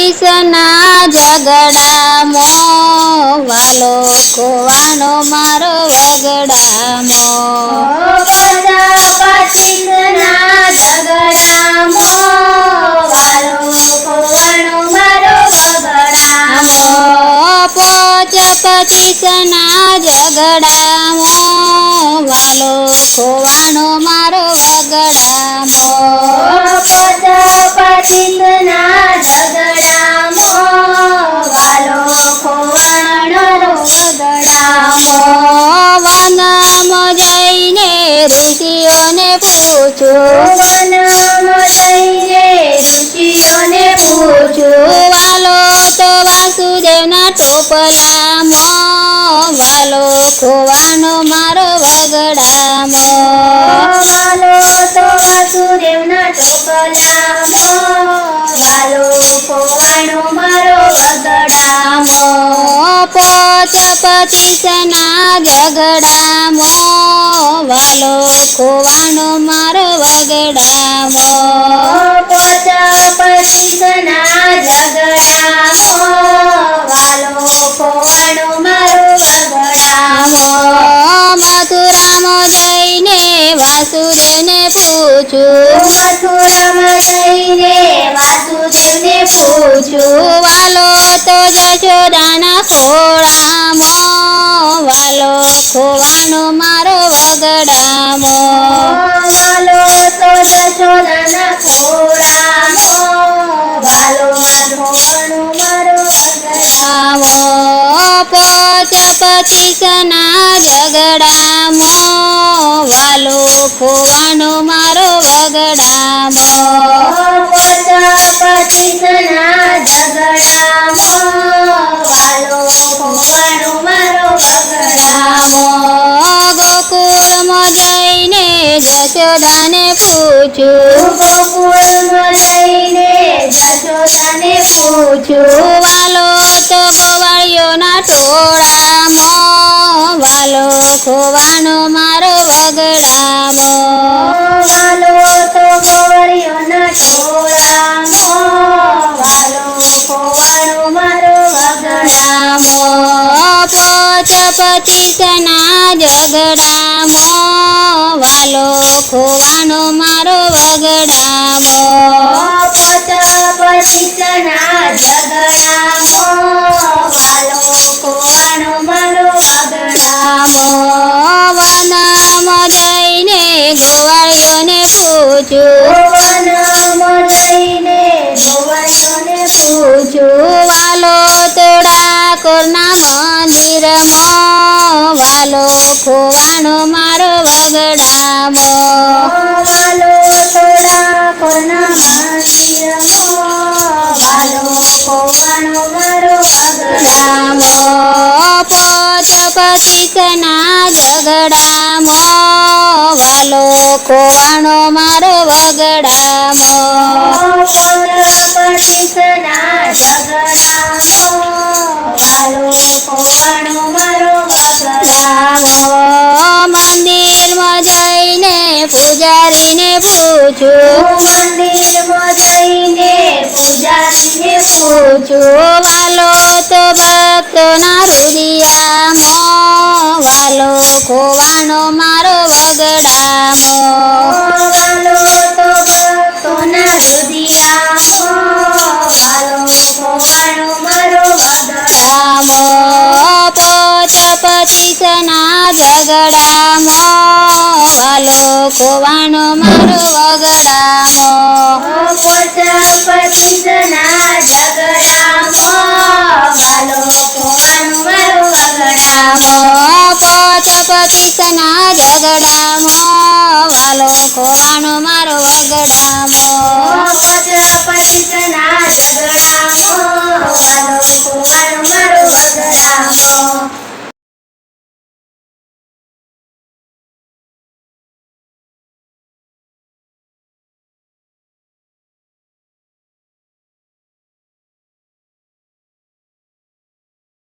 પતિસના ઝઘડામાં વાલો ખોવાનો મારો વગડામાં પતિસના ઝઘડામાં વાલો ખોવાનો મારો વગડામાં પોચ પતિસના ઝઘડામાં વાલો ખોવાનો મારો વગડામાં પતિસના ઝઘડામાં વાલો ખોવાનો વગડામાં વનમાં જઈને ઋષિઓને પૂછું વનમાં જઈને ઋષિઓને પૂછું વાલો તો વાસુદેવના ટોપલામાં વાલો ખોવાનો મારો વગડામાં વાલો તો વાસુદેવના ટોપલામાં વાલો ખોવાનો મારો વગડામાં પોચ પતિસના ઝઘડામાં વાલો ખોવાનો મારો વગડામાં પતિસના ઝઘડામાં વાલો ખોવાનો મારો વગડામાં મથુરામાં જઈને વાસુદેવને પૂછું મથુરામાં જઈને વાસુદેવને પૂછું વાલો તો જશોદાના ખોળામાં વાલો ખોવાનો મારો વગડામાં વાલો તો જશોદાના ખોળામાં વાલો ખોવાનો મારો વગડામાં પોચ પતિસના ઝઘડામાં વાલો ખોવાનો મારો વગડામાં પતિસના ઝઘડામાં વાલો ખોવાનો મારો વગડામાં ગોકુળમાં જઈને જશોદાને પૂછું ગોકુળમાં જઈને જશોદાને પૂછું વાલો તો ગોવાળીઓના ટોળામાં વાલો ખોવાનો મારો વગડામાં વાલો તો ગોવાળીઓના ટોળામાં વાલો ખોવાનો મારો વગડામાં પોચ પતિસના ઝઘડામાં વાલો ખોવાનો મારો વગડામાં પતિસના ઝઘડામાં વાલો ખોવાનો મારો વગડામાં વનમાં જઈને ગોવાળીઓને પૂછું વનમાં જઈને ગોવાળીઓને પૂછું વાલો તો ડાકોરના મંદિરમાં વાલો ખોવાનો મારો વગડામાં વાલો તો ડાકોરના મંદિરમાં વાલો ખોવાનો મારો વગડામાં પોચ પતિસના ઝઘડામાં વાલો ખોવાનો મારો વગડામાં પતિસના ઝઘડામાં વાલો ખોવાનો મારો વગડામાં મંદિરમાં જઈને પૂજારીને પૂછું મંદિરમાં જઈને પૂજારીને પૂછું વાલો તો ભક્તોના હૃદયામાં વાલો ખોવાનો મારો વગડામાં વાલો તો ભક્તોના હૃદયામાં વાલો ખોવાનો મારો વગડામાં પોચ પતિસના ઝઘડામાં વાલો ખોવાનો મારો વગડામાં પતિસના ઝઘડામાં વાલો ખોવાનો મારો વગડામાં પોચ પતિસના ઝઘડામાં વાલો ખોવાનો